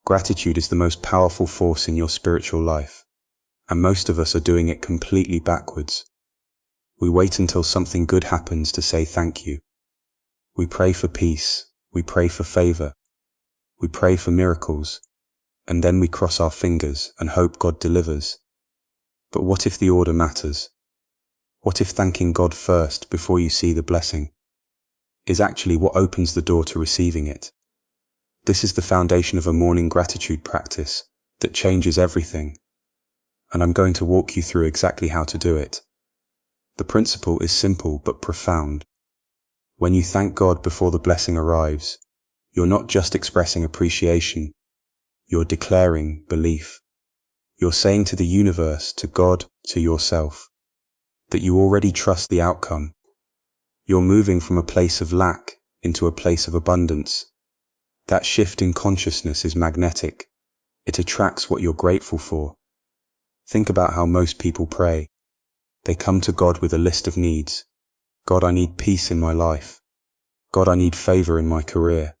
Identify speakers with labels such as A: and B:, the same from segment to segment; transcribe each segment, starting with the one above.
A: Gratitude is the most powerful force in your spiritual life, and most of us are doing it completely backwards. We wait until something good happens to say thank you. We pray for peace, we pray for favor, we pray for miracles, and then we cross our fingers and hope God delivers. But what if the order matters? What if thanking God first before you see the blessing is actually what opens the door to receiving it? This is the foundation of a morning gratitude practice that changes everything, and I'm going to walk you through exactly how to do it. The principle is simple but profound. When you thank God before the blessing arrives, you're not just expressing appreciation, you're declaring belief. You're saying to the universe, to God, to yourself, that you already trust the outcome. You're moving from a place of lack into a place of abundance. That shift in consciousness is magnetic. It attracts what you're grateful for. Think about how most people pray. They come to God with a list of needs. God, I need peace in my life. God, I need favor in my career.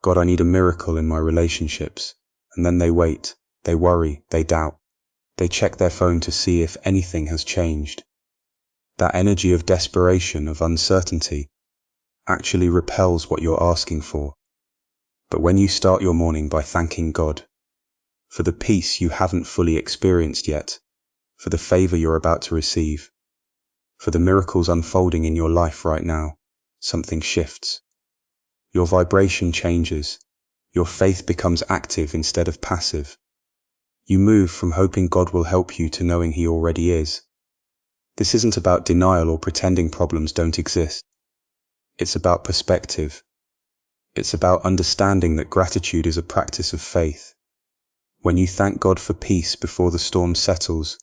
A: God, I need a miracle in my relationships. And then they wait, they worry, they doubt. They check their phone to see if anything has changed. That energy of desperation, of uncertainty, actually repels what you're asking for. But when you start your morning by thanking God for the peace you haven't fully experienced yet, for the favor you're about to receive, for the miracles unfolding in your life right now, something shifts. Your vibration changes. Your faith becomes active instead of passive. You move from hoping God will help you to knowing He already is. This isn't about denial or pretending problems don't exist. It's about perspective. It's about understanding that gratitude is a practice of faith. When you thank God for peace before the storm settles,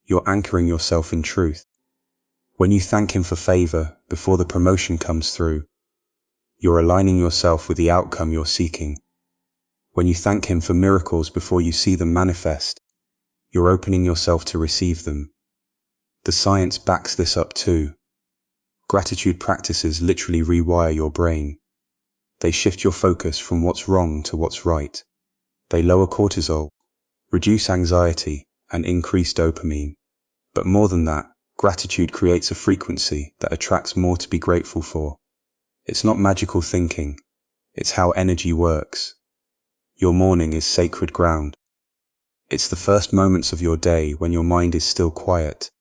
A: you're anchoring yourself in truth. When you thank Him for favor before the promotion comes through, you're aligning yourself with the outcome you're seeking. When you thank Him for miracles before you see them manifest, you're opening yourself to receive them. The science backs this up too. Gratitude practices literally rewire your brain. They shift your focus from what's wrong to what's right. They lower cortisol, reduce anxiety, and increase dopamine. But more than that, gratitude creates a frequency that attracts more to be grateful for. It's not magical thinking. It's how energy works. Your morning is sacred ground. It's the first moments of your day when your mind is still quiet,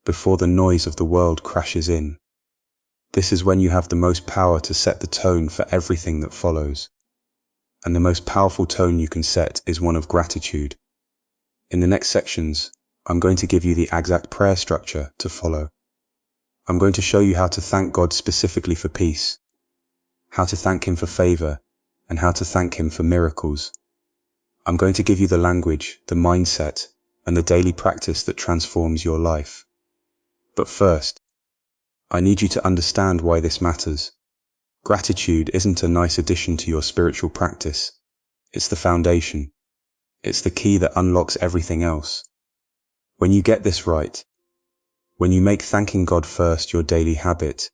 A: before the noise of the world crashes in. This is when you have the most power to set the tone for everything that follows. And the most powerful tone you can set is one of gratitude. In the next sections, I'm going to give you the exact prayer structure to follow. I'm going to show you how to thank God specifically for peace, how to thank Him for favor, and how to thank Him for miracles. I'm going to give you the language, the mindset, and the daily practice that transforms your life. But first, I need you to understand why this matters. Gratitude isn't a nice addition to your spiritual practice. It's the foundation. It's the key that unlocks everything else. When you get this right, when you make thanking God first your daily habit,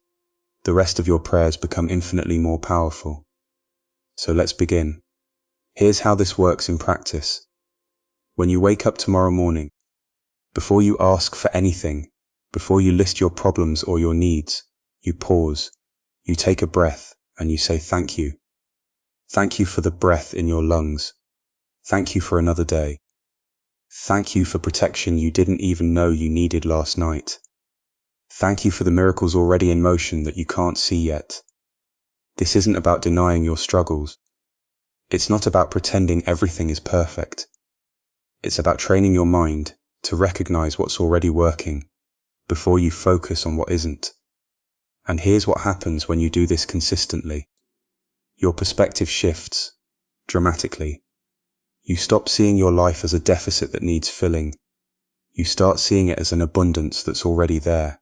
A: the rest of your prayers become infinitely more powerful. So let's begin. Here's how this works in practice. When you wake up tomorrow morning, before you ask for anything, before you list your problems or your needs, you pause, you take a breath, and you say thank you. Thank you for the breath in your lungs. Thank you for another day. Thank you for protection you didn't even know you needed last night. Thank you for the miracles already in motion that you can't see yet. This isn't about denying your struggles. It's not about pretending everything is perfect. It's about training your mind to recognize what's already working before you focus on what isn't. And here's what happens when you do this consistently. Your perspective shifts dramatically. You stop seeing your life as a deficit that needs filling. You start seeing it as an abundance that's already there.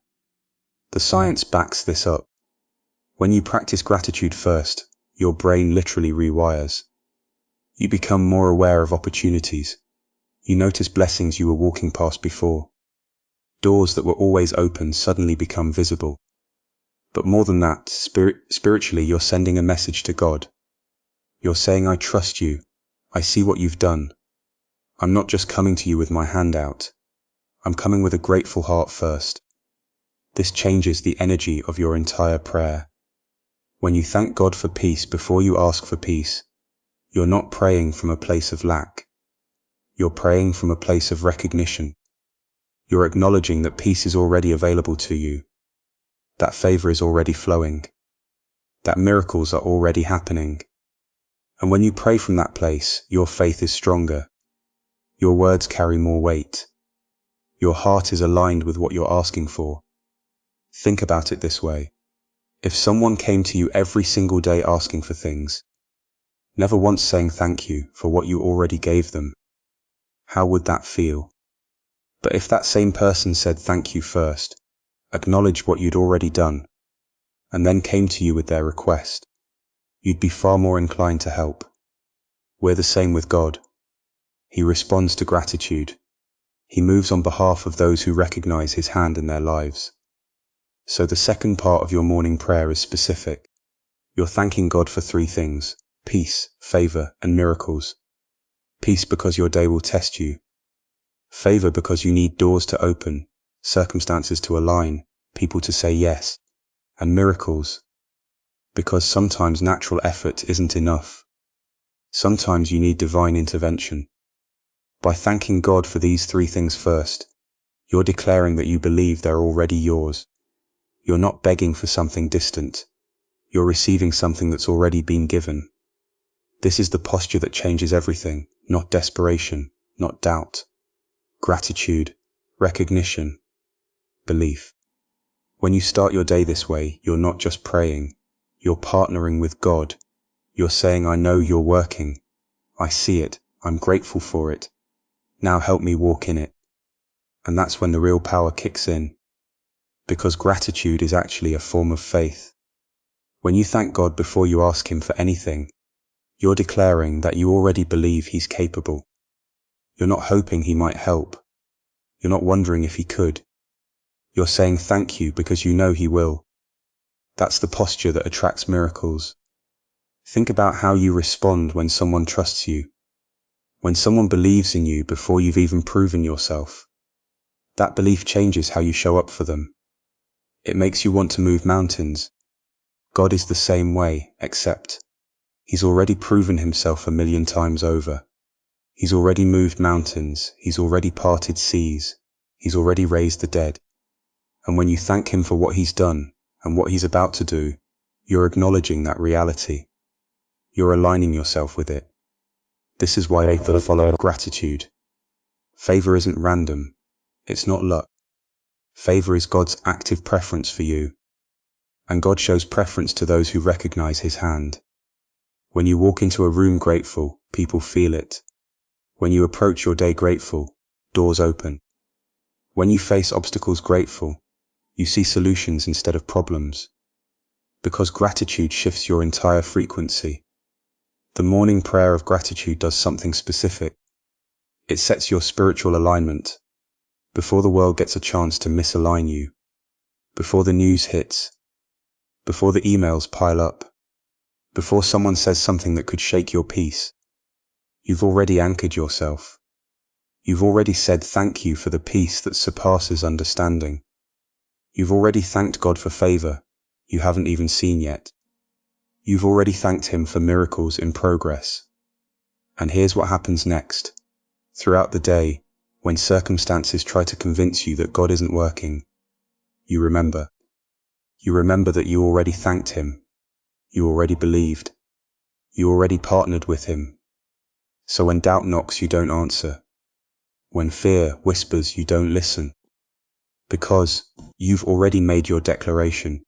A: The science backs this up. When you practice gratitude first, your brain literally rewires. You become more aware of opportunities. You notice blessings you were walking past before. Doors that were always open suddenly become visible. But more than that, spiritually, you're sending a message to God. You're saying, I trust you. I see what you've done. I'm not just coming to you with my hand out. I'm coming with a grateful heart first. This changes the energy of your entire prayer. When you thank God for peace before you ask for peace, you're not praying from a place of lack. You're praying from a place of recognition. You're acknowledging that peace is already available to you, that favor is already flowing, that miracles are already happening. And when you pray from that place, your faith is stronger. Your words carry more weight. Your heart is aligned with what you're asking for. Think about it this way. If someone came to you every single day asking for things, never once saying thank you for what you already gave them, how would that feel? But if that same person said thank you first, acknowledged what you'd already done, and then came to you with their request, you'd be far more inclined to help. We're the same with God. He responds to gratitude. He moves on behalf of those who recognize His hand in their lives. So the second part of your morning prayer is specific. You're thanking God for 3 things: peace, favor, and miracles. Peace because your day will test you. Favor because you need doors to open, circumstances to align, people to say yes. And miracles because sometimes natural effort isn't enough. Sometimes you need divine intervention. By thanking God for these 3 things first, you're declaring that you believe they're already yours. You're not begging for something distant. You're receiving something that's already been given. This is the posture that changes everything, not desperation, not doubt. Gratitude, recognition, belief. When you start your day this way, you're not just praying. You're partnering with God. You're saying, I know you're working. I see it. I'm grateful for it. Now help me walk in it. And that's when the real power kicks in. Because gratitude is actually a form of faith. When you thank God before you ask Him for anything, you're declaring that you already believe He's capable. You're not hoping He might help. You're not wondering if He could. You're saying thank you because you know He will. That's the posture that attracts miracles. Think about how you respond when someone trusts you. When someone believes in you before you've even proven yourself. That belief changes how you show up for them. It makes you want to move mountains. God is the same way, except He's already proven Himself 1,000,000 times over. He's already moved mountains. He's already parted seas. He's already raised the dead. And when you thank Him for what He's done and what He's about to do, you're acknowledging that reality. You're aligning yourself with it. This is why favor follows gratitude. Favor isn't random. It's not luck. Favor is God's active preference for you. And God shows preference to those who recognize His hand. When you walk into a room grateful, people feel it. When you approach your day grateful, doors open. When you face obstacles grateful, you see solutions instead of problems. Because gratitude shifts your entire frequency. The morning prayer of gratitude does something specific. It sets your spiritual alignment. Before the world gets a chance to misalign you. Before the news hits. Before the emails pile up. Before someone says something that could shake your peace. You've already anchored yourself. You've already said thank you for the peace that surpasses understanding. You've already thanked God for favor you haven't even seen yet. You've already thanked Him for miracles in progress. And here's what happens next. Throughout the day, when circumstances try to convince you that God isn't working, you remember. You remember that you already thanked Him. You already believed. You already partnered with Him. So when doubt knocks, you don't answer. When fear whispers, you don't listen. Because you've already made your declaration.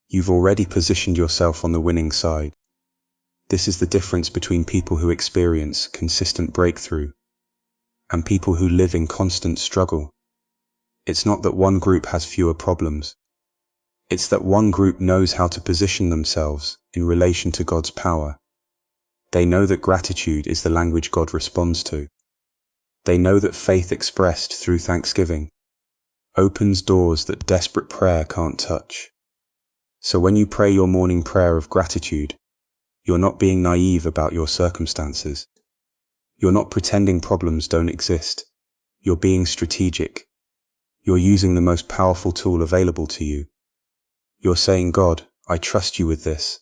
A: You've already positioned yourself on the winning side. This is the difference between people who experience consistent breakthrough and people who live in constant struggle. It's not that one group has fewer problems. It's that one group knows how to position themselves in relation to God's power. They know that gratitude is the language God responds to. They know that faith expressed through thanksgiving opens doors that desperate prayer can't touch. So when you pray your morning prayer of gratitude, you're not being naive about your circumstances. You're not pretending problems don't exist. You're being strategic. You're using the most powerful tool available to you. You're saying, God, I trust you with this.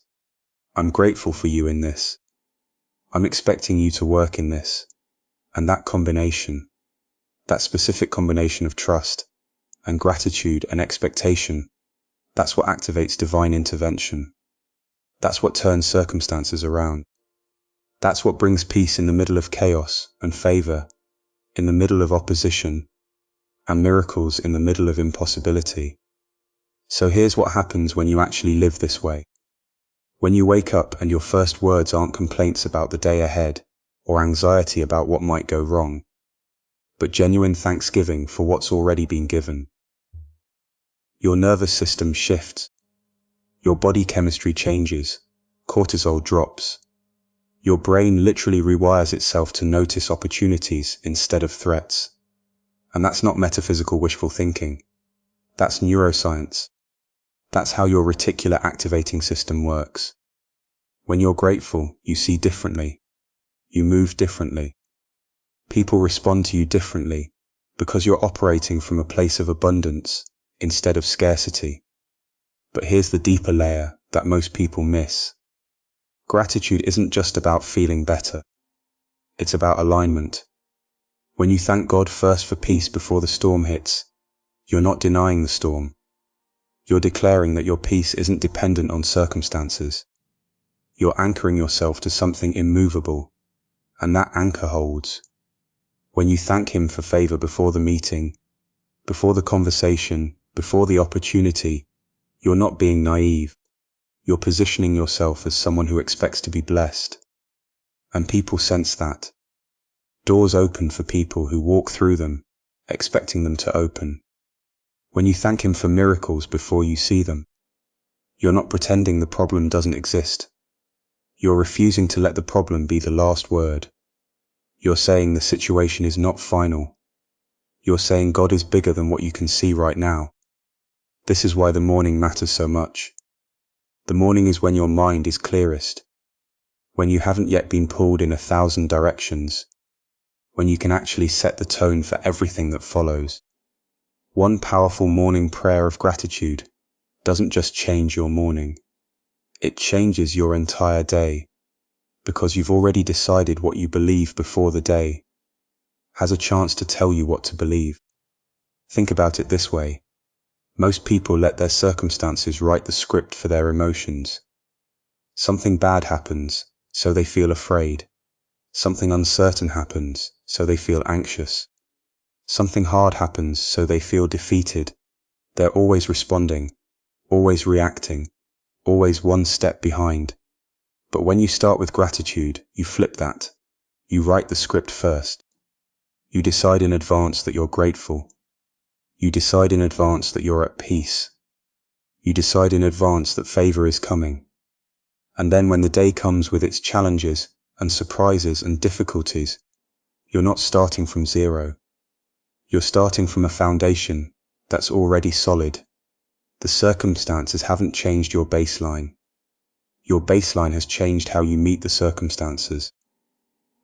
A: I'm grateful for you in this. I'm expecting you to work in this. And that combination, that specific combination of trust and gratitude and expectation, that's what activates divine intervention. That's what turns circumstances around. That's what brings peace in the middle of chaos and favor in the middle of opposition and miracles in the middle of impossibility. So here's what happens when you actually live this way. When you wake up and your first words aren't complaints about the day ahead or anxiety about what might go wrong, but genuine thanksgiving for what's already been given. Your nervous system shifts. Your body chemistry changes. Cortisol drops. Your brain literally rewires itself to notice opportunities instead of threats. And that's not metaphysical wishful thinking. That's neuroscience. That's how your reticular activating system works. When you're grateful, you see differently. You move differently. People respond to you differently because you're operating from a place of abundance instead of scarcity. But here's the deeper layer that most people miss. Gratitude isn't just about feeling better. It's about alignment. When you thank God first for peace before the storm hits, you're not denying the storm. You're declaring that your peace isn't dependent on circumstances. You're anchoring yourself to something immovable, and that anchor holds. When you thank Him for favor before the meeting, before the conversation, before the opportunity, you're not being naive. You're positioning yourself as someone who expects to be blessed. And people sense that. Doors open for people who walk through them, expecting them to open. When you thank Him for miracles before you see them, you're not pretending the problem doesn't exist. You're refusing to let the problem be the last word. You're saying the situation is not final. You're saying God is bigger than what you can see right now. This is why the morning matters so much. The morning is when your mind is clearest, when you haven't yet been pulled in 1,000 directions, when you can actually set the tone for everything that follows. One powerful morning prayer of gratitude doesn't just change your morning. It changes your entire day, because you've already decided what you believe before the day has a chance to tell you what to believe. Think about it this way. Most people let their circumstances write the script for their emotions. Something bad happens, so they feel afraid. Something uncertain happens, so they feel anxious. Something hard happens, so they feel defeated. They're always responding, always reacting, always one step behind. But when you start with gratitude, you flip that. You write the script first. You decide in advance that you're grateful. You decide in advance that you're at peace. You decide in advance that favor is coming. And then when the day comes with its challenges and surprises and difficulties, you're not starting from zero. You're starting from a foundation that's already solid. The circumstances haven't changed your baseline. Your baseline has changed how you meet the circumstances.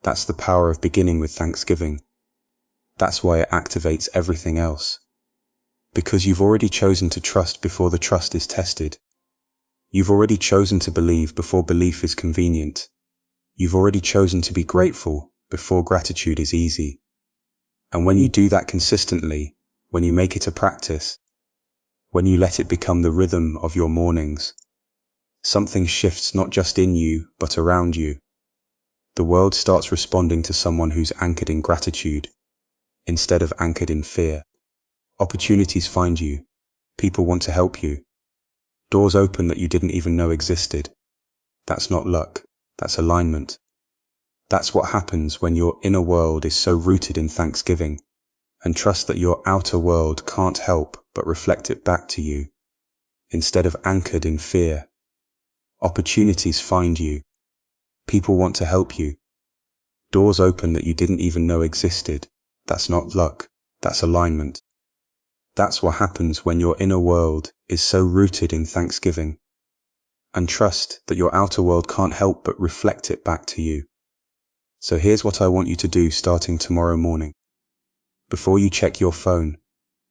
A: That's the power of beginning with thanksgiving. That's why it activates everything else. Because you've already chosen to trust before the trust is tested. You've already chosen to believe before belief is convenient. You've already chosen to be grateful before gratitude is easy. And when you do that consistently, when you make it a practice, when you let it become the rhythm of your mornings, something shifts not just in you, but around you. The world starts responding to someone who's anchored in gratitude, instead of anchored in fear. Opportunities find you. People want to help you. Doors open that you didn't even know existed. That's not luck. That's alignment. That's what happens when your inner world is so rooted in thanksgiving, and trust that your outer world can't help but reflect it back to you, instead of anchored in fear. Opportunities find you. People want to help you. Doors open that you didn't even know existed. That's not luck. That's alignment. That's what happens when your inner world is so rooted in thanksgiving, and trust that your outer world can't help but reflect it back to you. So here's what I want you to do starting tomorrow morning. Before you check your phone,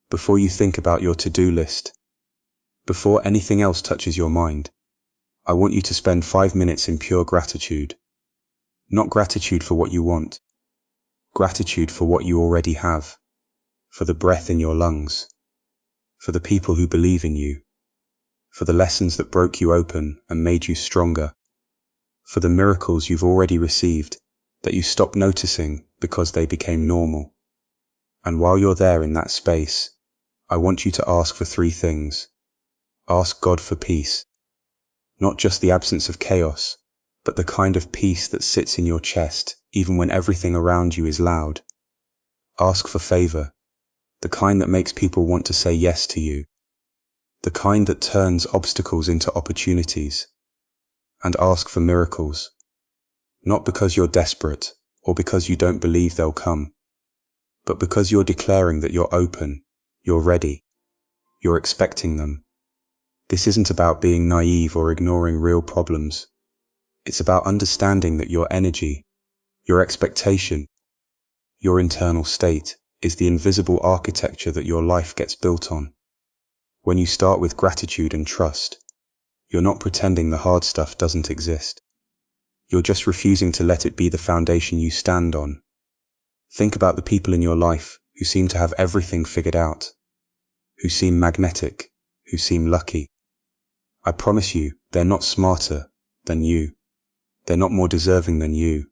A: before you think about your to-do list, before anything else touches your mind, I want you to spend 5 minutes in pure gratitude. Not gratitude for what you want, gratitude for what you already have, for the breath in your lungs, for the people who believe in you, for the lessons that broke you open and made you stronger, for the miracles you've already received that you stopped noticing because they became normal. And while you're there in that space, I want you to ask for 3 things. Ask God for peace. Not just the absence of chaos, but the kind of peace that sits in your chest even when everything around you is loud. Ask for favor, the kind that makes people want to say yes to you, the kind that turns obstacles into opportunities. And ask for miracles, not because you're desperate or because you don't believe they'll come, but because you're declaring that you're open, you're ready, you're expecting them. This isn't about being naive or ignoring real problems. It's about understanding that your energy, your expectation, your internal state is the invisible architecture that your life gets built on. When you start with gratitude and trust, you're not pretending the hard stuff doesn't exist. You're just refusing to let it be the foundation you stand on. Think about the people in your life who seem to have everything figured out, who seem magnetic, who seem lucky. I promise you, they're not smarter than you. They're not more deserving than you.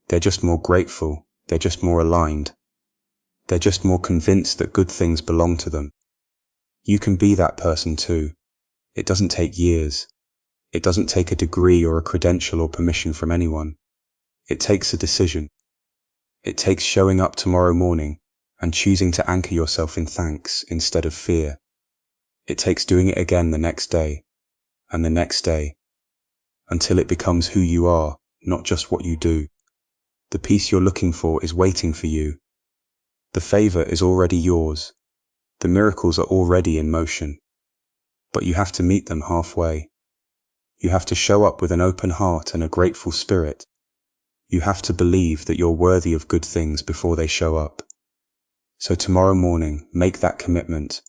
A: They're just more grateful. They're just more aligned. They're just more convinced that good things belong to them. You can be that person too. It doesn't take years. It doesn't take a degree or a credential or permission from anyone. It takes a decision. It takes showing up tomorrow morning and choosing to anchor yourself in thanks instead of fear. It takes doing it again the next day, and the next day, until it becomes who you are, not just what you do. The peace you're looking for is waiting for you. The favor is already yours. The miracles are already in motion. But you have to meet them halfway. You have to show up with an open heart and a grateful spirit. You have to believe that you're worthy of good things before they show up. So tomorrow morning, make that commitment.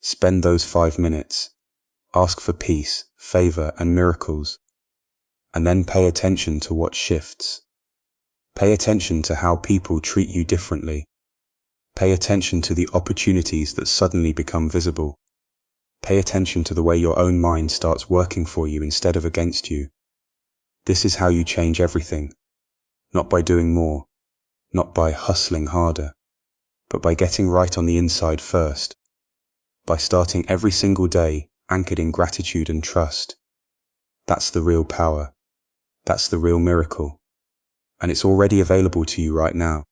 A: Spend those 5 minutes. Ask for peace, favor, and miracles. And then pay attention to what shifts. Pay attention to how people treat you differently. Pay attention to the opportunities that suddenly become visible. Pay attention to the way your own mind starts working for you instead of against you. This is how you change everything. Not by doing more, not by hustling harder, but by getting right on the inside first. By starting every single day anchored in gratitude and trust. That's the real power. That's the real miracle. And it's already available to you right now.